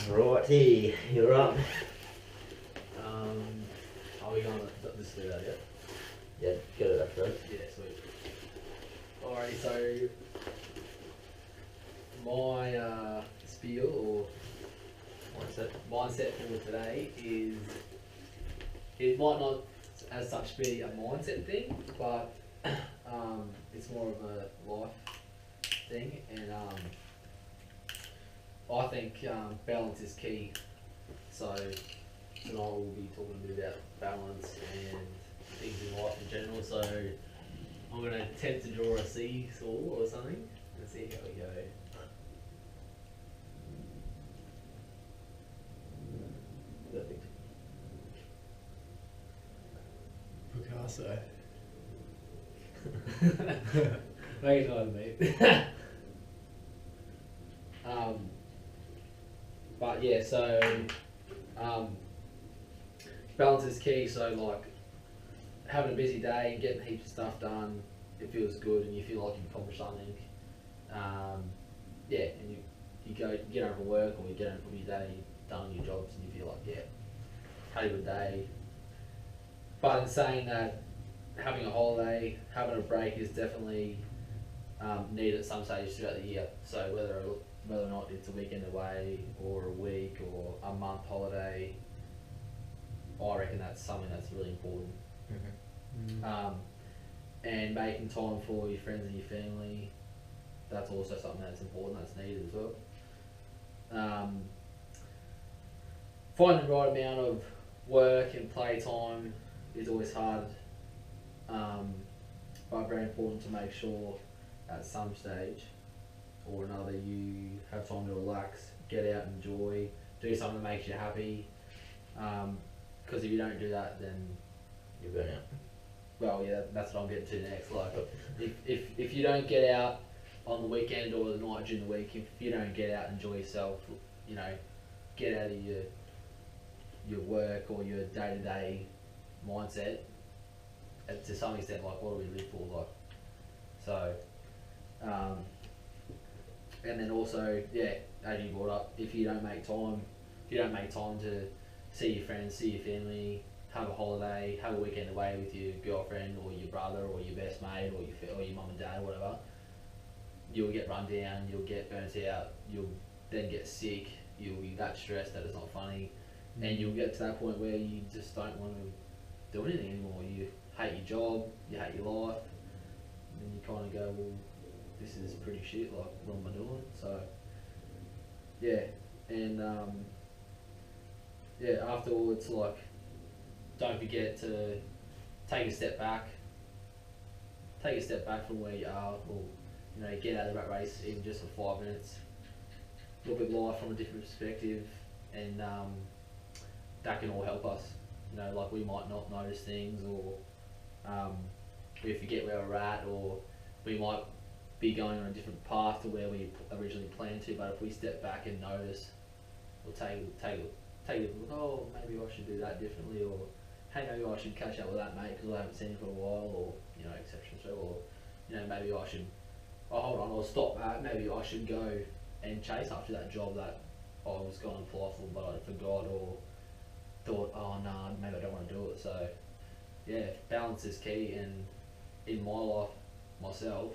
Righty, you're up. Are we going to this do that yet? Yeah, get it up first. Yeah, sweet. Alrighty, so my spiel or mindset for today is, it might not as such be a mindset thing, but it's more of a life thing, and I think balance is key. So tonight we'll be talking a bit about balance and things in life in general. So I'm going to attempt to draw a seesaw or something and see how we go. Perfect. Picasso. Make it nice, mate. But yeah, so balance is key. So like having a busy day and getting heaps of stuff done, it feels good and you feel like you've accomplished something. Yeah, and you get home from work or you get home from your day, done on your jobs, and you feel like, yeah, had a good day. But in saying that, having a holiday, having a break is definitely needed at some stage throughout the year. So whether or not it's a weekend away or a week or a month holiday, I reckon that's something that's really important. And making time for your friends and your family, that's also something that's important, that's needed as well. Finding the right amount of work and playtime is always hard, but very important to make sure at some stage or another you have time to relax, get out, enjoy, do something that makes you happy, because if you don't do that, then You burn out. well, yeah, that's what I'm getting to next. Like, if you don't get out on the weekend or the night during the week, if you don't get out and enjoy yourself, you know, get out of your work or your day to day mindset. To some extent, like, what do we live for? Like, so, and then also, yeah, as you brought up, if you don't make time to see your friends, see your family, have a holiday, have a weekend away with your girlfriend or your brother or your best mate or your mum and dad or whatever, you'll get run down, you'll get burnt out, you'll then get sick, you'll be that stressed that it's not funny, and you'll get to that point where you just don't want to do anything anymore. You hate your job, you hate your life, and then you kind of go, well, this is pretty shit, like, what am I doing? So, yeah, and yeah, afterwards, like, don't forget to take a step back from where you are, or, you know, get out of the rat race even just for 5 minutes, look at life from a different perspective, and that can all help us. You know, like, we might not notice things, or we forget where we're at, or we might be going on a different path to where we originally planned to, but if we step back and notice, we'll take a look, oh, maybe I should do that differently, or hey, maybe I should catch up with that mate because I haven't seen him for a while, or, you know, etc. Or, you know, maybe I should, oh, hold on, I'll stop that, maybe I should go and chase after that job that I was going to apply for but I forgot, or thought, oh no, maybe I don't want to do it. So yeah, balance is key, and in my life, myself,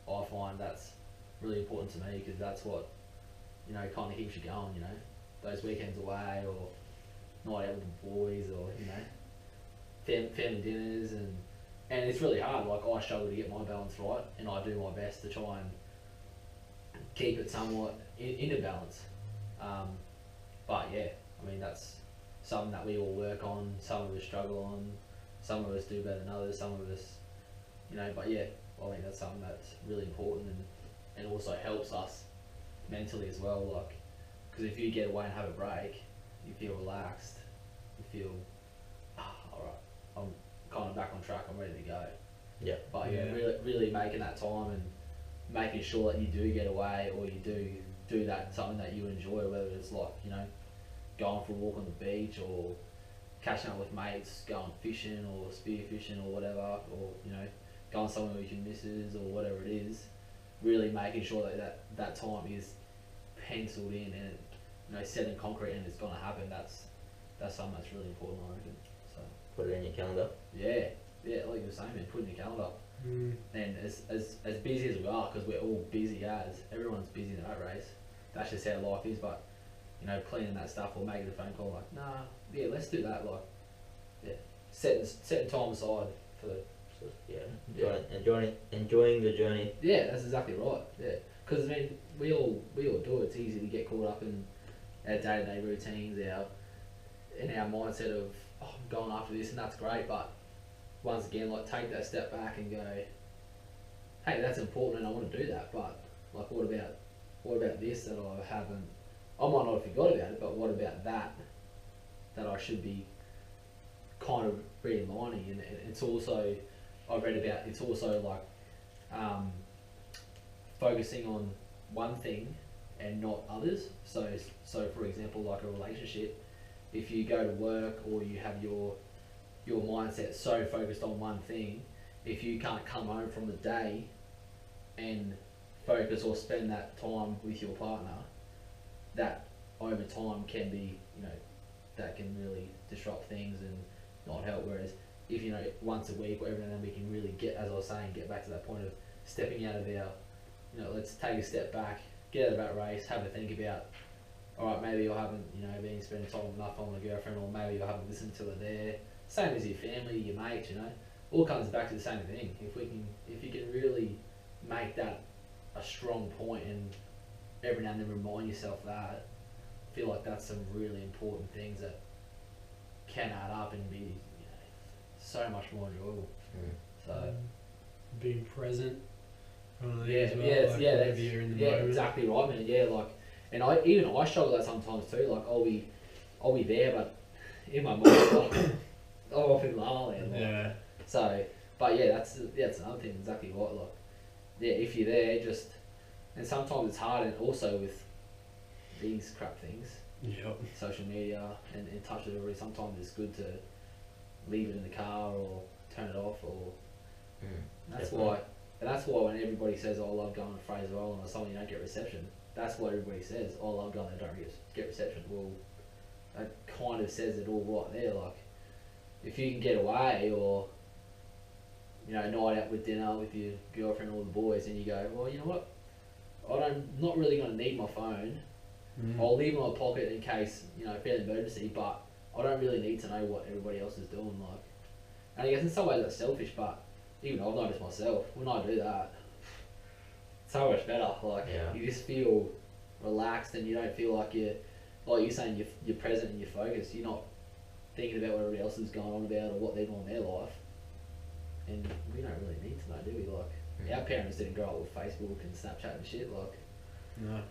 I find that's really important to me, because that's what, you know, kind of keeps you going, you know, those weekends away, or night out with the boys, or, you know, family dinners, and it's really hard. Like, I struggle to get my balance right, and I do my best to try and keep it somewhat in a balance. But yeah, I mean, that's something that we all work on, some of us struggle on, some of us do better than others, some of us, you know, but yeah, I think that's something that's really important, and also helps us mentally as well. Like, because if you get away and have a break, you feel relaxed, you feel, alright, I'm kind of back on track, I'm ready to go. Yeah. But yeah, really making that time and making sure that you do get away, or you do that, something that you enjoy, whether it's like, you know, going for a walk on the beach, or catching up with mates, going fishing or spear fishing or whatever, or, you know, going somewhere with your missus or whatever it is, really making sure that time is penciled in, and set in concrete and it's gonna happen. That's something that's really important, I reckon. So Put it in your calendar. yeah, like you were saying, man, put it in your calendar. And as busy as we are, because we're all busy as everyone's busy in the rat race. That's just how life is. But planning that stuff or making a phone call like, nah, yeah, let's do that. Like, yeah, setting time aside for the. So, yeah, enjoying the journey. Yeah, that's exactly right. Yeah, because I mean, we all do it. It's easy to get caught up in our day-to-day routines, in our mindset of, oh, I'm going after this, and that's great. But once again, like, take that step back and go, hey, that's important, and I want to do that. But like, what about this that I haven't? I might not have forgot about it, but what about that I should be kind of realigning? And it's also, I read about, it's also like focusing on one thing and not others. So for example, like a relationship, if you go to work or you have your mindset so focused on one thing, if you can't come home from the day and focus or spend that time with your partner, that over time can be, that can really disrupt things and not help. Whereas if, once a week or every now and then we can really get, as I was saying, get back to that point of stepping out of our, let's take a step back, get out of that race, have a think about, alright, maybe I haven't, been spending time enough on my girlfriend, or maybe I haven't listened to her there. Same as your family, your mates, all comes back to the same thing. If you can really make that a strong point and every now and then remind yourself that, I feel like that's some really important things that can add up and be so much more enjoyable. So being present. Yeah, as well, yeah, like yeah, whenever that's, you're in the yeah, moment. exactly right, man. Yeah, like, and I struggle with that sometimes too. Like, I'll be there, but in my mind, like, I'm off in La La Land. Like, Yeah. so, but yeah, that's another thing. Exactly right. Like, yeah, if you're there, and sometimes it's hard, and also with these crap things, Yep. social media and touch with everybody. Sometimes it's good to leave it in the car or turn it off, or that's Definitely. why. And that's why when everybody says, oh, I love going to Fraser Island or something, you don't get reception, that's what everybody says, oh, I love going there, don't get reception. Well, that kind of says it all right there. Like, if you can get away, or night out with dinner with your girlfriend or the boys, and you go, well, you know what, I'm not really going to need my phone. I'll leave it in my pocket in case, fair emergency, but I don't really need to know what everybody else is doing. Like, and I guess in some ways that's selfish, but even I've noticed myself, when I do that, it's so much better. Like, Yeah. you just feel relaxed, and you don't feel like like you're saying, you're present and you're focused. You're not thinking about what everybody else is going on about or what they're doing in their life. And we don't really need to know, do we? Like, our parents didn't grow up with Facebook and Snapchat and shit. Like, No.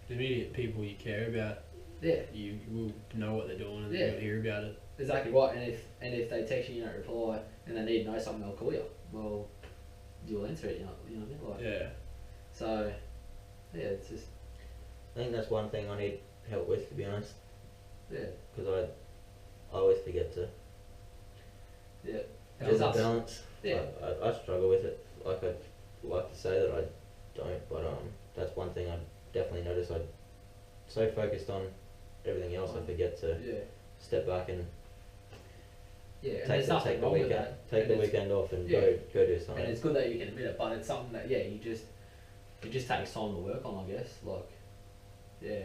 The immediate people you care about, yeah, you will know what they're doing, and Yeah. you'll hear about it. exactly right. And if they text you, you don't reply, and they need to know something, they'll call you. Well, you'll answer it. You know what I mean? Like, Yeah. so, yeah, it's just, I think that's one thing I need help with, to be honest, yeah, because I always forget to yeah. have Just the us. balance. Yeah. I struggle with it. Like, I'd like to say that I don't, but that's one thing I definitely notice. I'm so focused on everything else, I forget to Yeah. step back and Yeah, and take there's nothing take the wrong with weekend, that. take And the it's- weekend off and yeah. go do something. And it's good that you can admit it, but it's something that, yeah, it just takes time to work on, I guess. Like, yeah,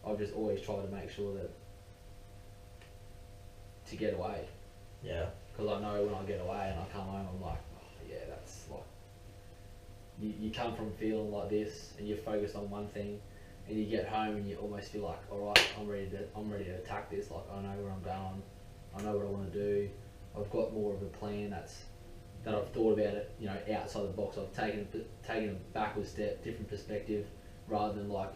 I've just always tried to make sure that to get away, Yeah. because I know when I get away and I come home, I'm like, oh, yeah, that's like, you come from feeling like this and you're focused on one thing, and you get home and you almost feel like, all right, I'm ready to attack this. Like, I know where I'm going, I know what I want to do. I've got more of a plan that I've thought about it, outside the box. I've taken a backward step, different perspective, rather than like,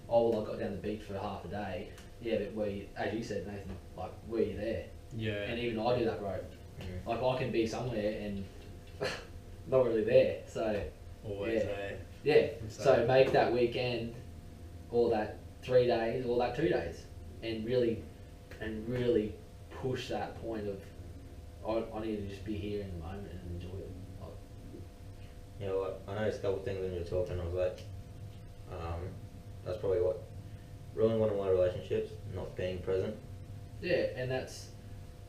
oh, well, I got down the beach for half a day. Yeah, but as you said, Nathan, like, were you there? Yeah. And even I do that, bro. Like, I can be somewhere and not really there. So Always yeah. there. yeah, So- so make that weekend, or that 3 days, or that 2 days, and really push that point of, I need to just be here in the moment and enjoy it. Like, You know what? I noticed a couple of things when you were talking. I was like, that's probably what ruined one of my relationships, not being present. Yeah, and that's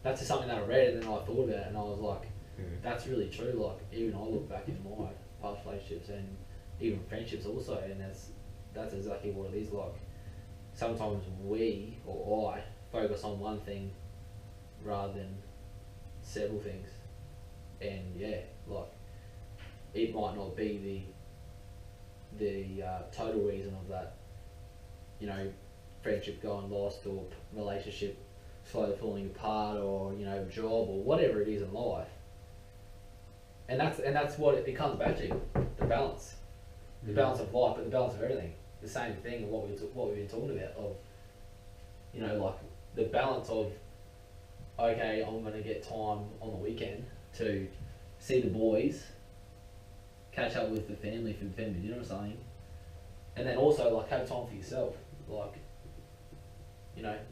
just something that I read, and then I thought about it, and I was like, Mm. that's really true. Like, even I look back in my past relationships and even friendships also, and that's exactly what it is. Like, sometimes we or I focus on one thing rather than several things, and yeah, like, it might not be the total reason of that, you know, friendship going lost or relationship slowly falling apart, or job or whatever it is in life. And that's what it comes back to, the balance, the balance of life, but the balance of everything. The same thing of what we've been talking about, of like the balance of, okay, I'm gonna get time on the weekend to see the boys, catch up with the family for the family dinner or something, and then also like have time for yourself, like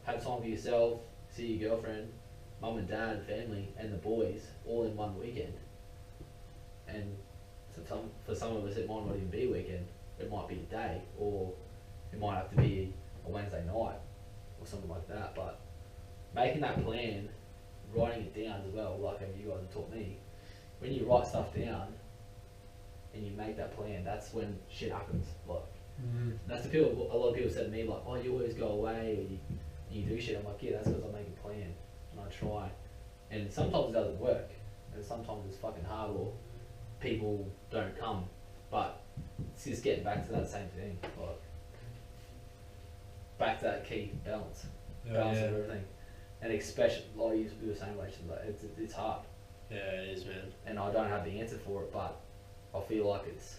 have time for yourself, see your girlfriend, mum and dad, family, and the boys all in one weekend. And for some of us, it might not even be a weekend. It might be a day, or it might have to be a Wednesday night or something like that. But making that plan, writing it down as well, like you guys have taught me, when you write stuff down and you make that plan, that's when shit happens. Like, that's the people. A lot of people said to me, like, "Oh, you always go away, or you do shit." I'm like, "Yeah, that's because I make a plan and I try." And sometimes it doesn't work, and sometimes it's fucking hard, or people don't come. But it's just getting back to that same thing, like back to that key balance, balance of everything, and especially like you were saying, like it's hard. Yeah, it is, man. And I don't have the answer for it, but I feel like it's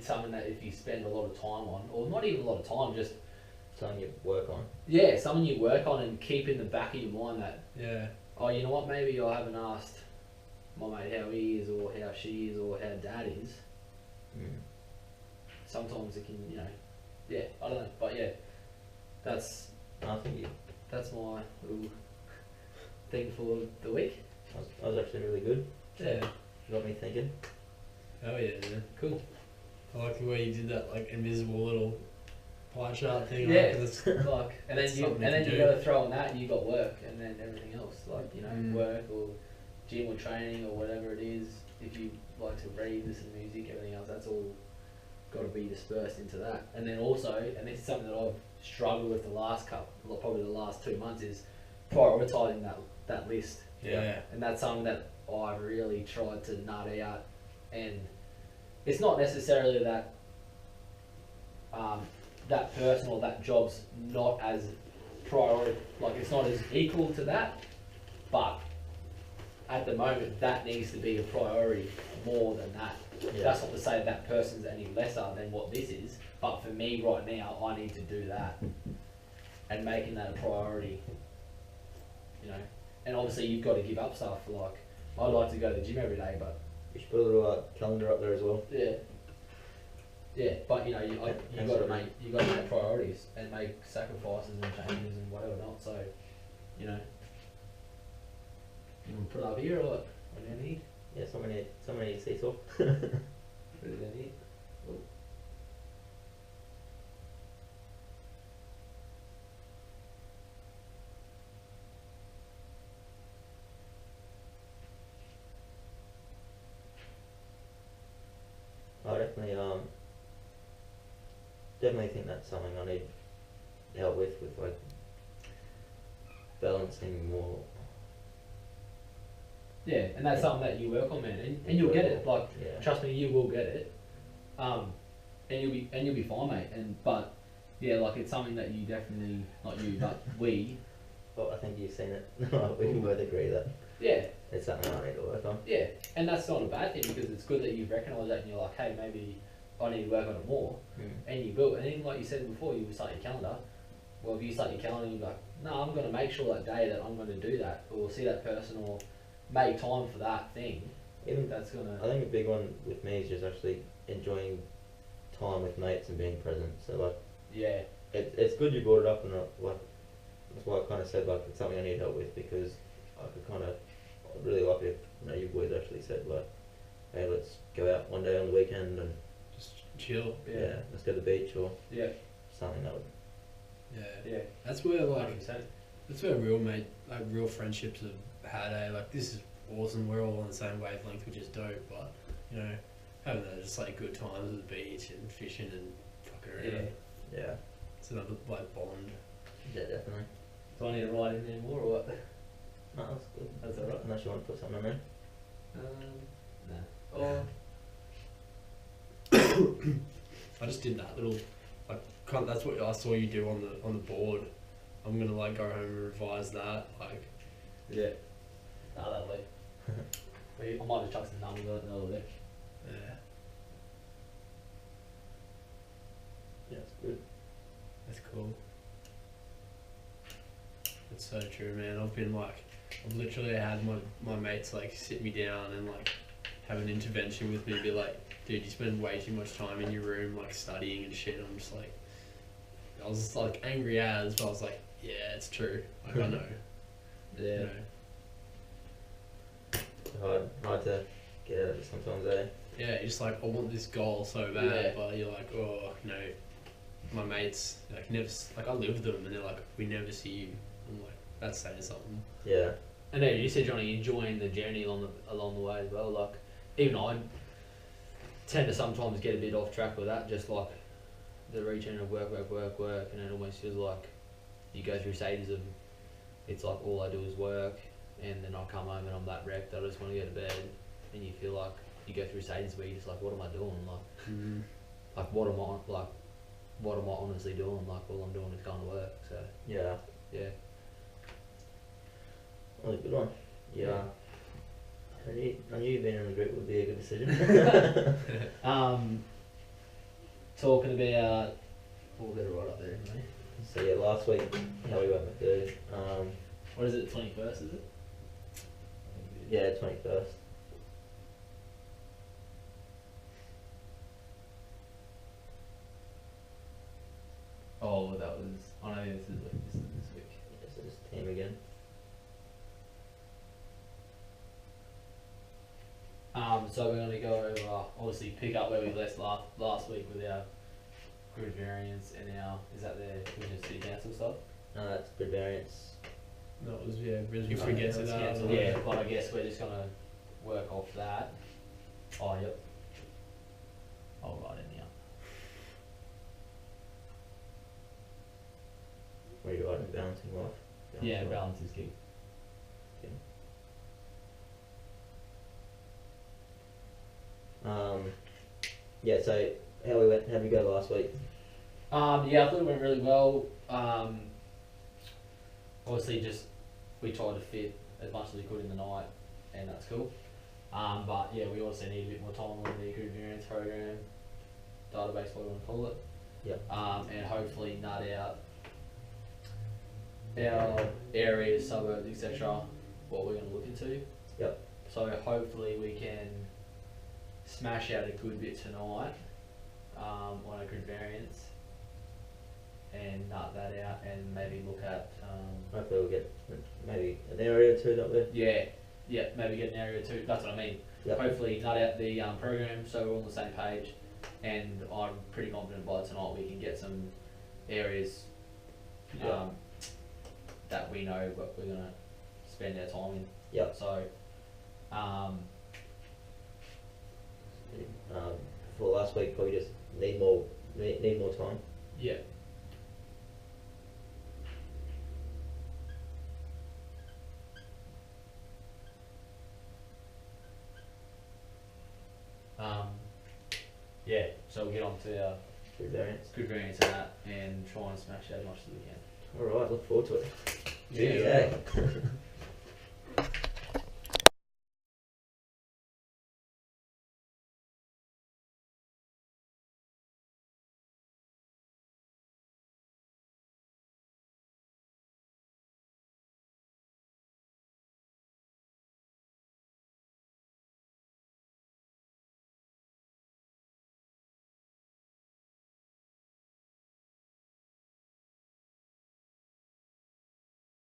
something that if you spend a lot of time on, or not even a lot of time, just Something you work on. yeah, something you work on and keep in the back of your mind that, Yeah. oh, you know what, maybe I haven't asked my mate how he is, or how she is, or how dad is. Mm. Sometimes it can, yeah, I don't know, but yeah, that's I think my little thing for the week. I was actually really good. Yeah, Got me thinking. Oh yeah, man. cool. I like the way you did that, like invisible little pie chart thing. Yeah, Like, 'cause like, and then That's you something to do. got to throw on that, and you got work, and then everything else, like work or gym or training or whatever it is. If you like to read, listen to music, everything else, that's all got to be dispersed into that. And then also, and this is something that I've struggled with the last couple, probably the last 2 months, is prioritising that list. yeah. And that's something that I've really tried to nut out. And it's not necessarily that that person or that job's not as priority, like it's not as equal to that, but at the moment that needs to be a priority more than that. Yeah. That's not to say that person's any lesser than what this is, but for me right now, I need to do that and making that a priority, and obviously you've got to give up stuff. Like, I'd like to go to the gym every day, but You should put a little calendar up there as well. yeah, but you got to make priorities and make sacrifices and changes and whatever not. So, you want to put it up here or what? What do you need? Yeah, someone needs seesaw. Put it down here. Cool. I definitely think that's something I need help with like balancing more. Yeah, and that's something that you work on, man, and you'll get it. Like, Yeah. trust me, you will get it. And you'll be fine, mate. But yeah, like it's something that you definitely, not you, but we. Well, I think you've seen it. We can both agree that Yeah, it's something I need to work on. yeah, and that's not a bad thing, because it's good that you've recognised that and you're like, hey, maybe I need to work on it more, and you will. And then, like you said before, you start your calendar. Well, if you start your calendar, you're like, no, I'm going to make sure that day that I'm going to do that, or see that person, or make time for that thing. Even That's gonna. I think a big one with me is just actually enjoying time with mates and being present. So like, Yeah, it's good you brought it up, and like that's why I kind of said like it's something I need help with, because I could kind of really like it. You boys actually said like, hey, let's go out one day on the weekend and Just chill. yeah, let's go to the beach or yeah, something that would Yeah. That's where like 100%. that's where real friendships are had. Like this is awesome. We're all on the same wavelength, which is dope. But you know, having those just like good times at the beach and fishing and fucking around. Yeah. It's another like bond. Yeah, definitely. Do I need to write in there more or what? No, that's good. That's alright. Unless you want to put something on there. Nah. Oh. I just did that little like that's what I saw you do on the board. I'm gonna like go home and revise that. Like Yeah. Nah, that'll be. I might just chuck some numbers on it and that'll be. yeah, Yeah, it's good. that's cool. That's so true, man. I've literally had my mates like sit me down and like have an intervention with me, be like, dude, you spend way too much time in your room like studying and shit. I'm just like, I was just, like angry as, but I was like, yeah, it's true. Like I know. Yeah. You know. Hard to get out of it sometimes, eh? Yeah, you're just like, I want this goal so bad, Yeah. but you're like, oh, you know, my mates like never like I live with them, and they're like, we never see you. I'm like, that's saying something. Yeah. And then you said, Johnny, enjoying the journey along the way as well. Like, even I tend to sometimes get a bit off track with that, just like the routine of work, and it almost feels like you go through stages of it's like all I do is work, and then I come home and I'm that wrecked that I just want to go to bed, and you feel like you go through stages where you're just like, what am I doing? Like what am I honestly doing? Like all I'm doing is going to work. So Yeah. yeah. Well, a good one. Yeah. I knew being in the group would be a good decision. Talking about, we'll get it right up there, mate. So yeah, last week how we went with the What is it? 21st, is it? yeah 21st. Oh, that was. Oh no, this is this week. Yeah, so just team again. So we're going to go over, obviously pick up where we left last week with our grid variance and our, is that the Commission City Council stuff? No, that's good variance. That was really If forget to that. Cancel, yeah, but I guess we're just going to work off that. Oh, yep. I'll write it now. Where you writing balancing off? Yeah, balance is key. Yeah, so how did we go last week? Yeah, I thought it went really well. Obviously, just we tried to fit as much as we could in the night, and that's cool. But yeah, we also need a bit more time on the grid variance program, database, what we want to call it. Yep. And hopefully nut out our areas, suburbs, etc. What we're going to look into. Yep. So hopefully we can smash out a good bit tonight on a grid variance and nut that out and maybe look at Hopefully we'll get maybe an area or two, don't we? yeah, maybe get an area too. That's what I mean. Yep. Hopefully nut out the program so we're on the same page, and I'm pretty confident by tonight we can get some areas Yeah. that we know what we're gonna spend our time in. Yep. So For last week, probably just need more time. yeah. Yeah, so we'll get on to our Good variance. good variance in that and try and smash out as much as we can. All right, look forward to it. Yeah. Yeah.